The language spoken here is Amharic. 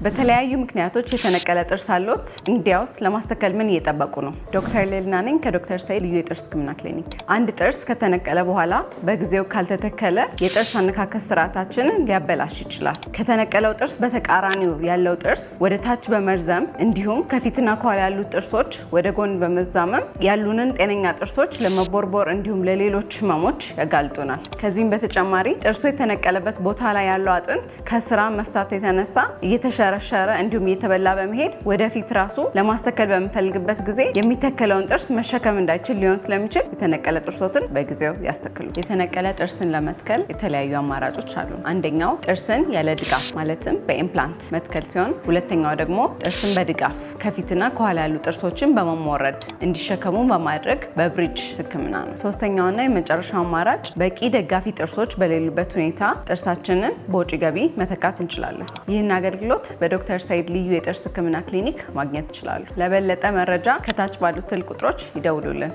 በተለያዩ ምክንያቶች የተነቀለ ጥርስ አለዎት? እንዲያውስ ለማስተካከል ምን እየጠበቁ ነው? ዶክተር ሌልና ነኝ ከዶክተር ሰይድ ልዩ የጥርስ ህክምና ክሊኒክ። አንድ ጥርስ ከተነቀለ በኋላ በጊዜው ካልተተከለ የጥርስ አነካከስ ስርዓታችንን ሊያበላሽ ይችላል። ከተነቀለው ጥርስ በተቃራኒው ያለው ጥርስ ወደ ታች በመርዘም እንዲሁም ከፊትና ከኋላ ያሉት ጥርሶች ወደ ጎን በመዛመም ያሉንን ጤነኛ ጥርሶች ለመቦርቦር እንዲሁም ለሌሎች ህመሞች ያጋልጡናል። ከዚህም በተጨማሪ ጥርሱ የተነቀለበት ቦታ ላይ ያለው አጥንት ከስራ መፍታት የተነሳ እየተሸረሸረ እንዲሁም እየተበላ በመሄድ ወደፊት ራሱ ለማስተከል በምንፈልግበት ጊዜ የሚተከለውን ጥርስ መሸከም እንዳይችል ሊሆን ስለሚችል የተነቀለ ጥርሶትን በጊዜው ያስተክሉ። የተነቀለ ጥርስን ለመትከል የተለያዩ አማራጮች አሉ። አንደኛው ጥርስን ያለ ድጋፍ ማለትም በኢምፕላንት መትከል ሲሆን፣ ሁለተኛው ደግሞ ጥርስን በድጋፍ ከፊትና ከኋላ ያሉ ጥርሶችን በመሞረድ እንዲሸከሙ በማድረግ በብሪጅ ህክምና ነው። ሶስተኛውና የመጨረሻው አማራጭ በቂ ደጋፊ ጥርሶች በሌሉበት ሁኔታ ጥርሳችንን በውጪ ገቢ መተካት እንችላለን። ይህን አገልግሎት በዶክተር ሰይድ ልዩ የጥርስ ህክምና ክሊኒክ ማግኘት ይችላሉ። ለበለጠ መረጃ ከታች ባሉት ስልክ ቁጥሮች ይደውሉልን።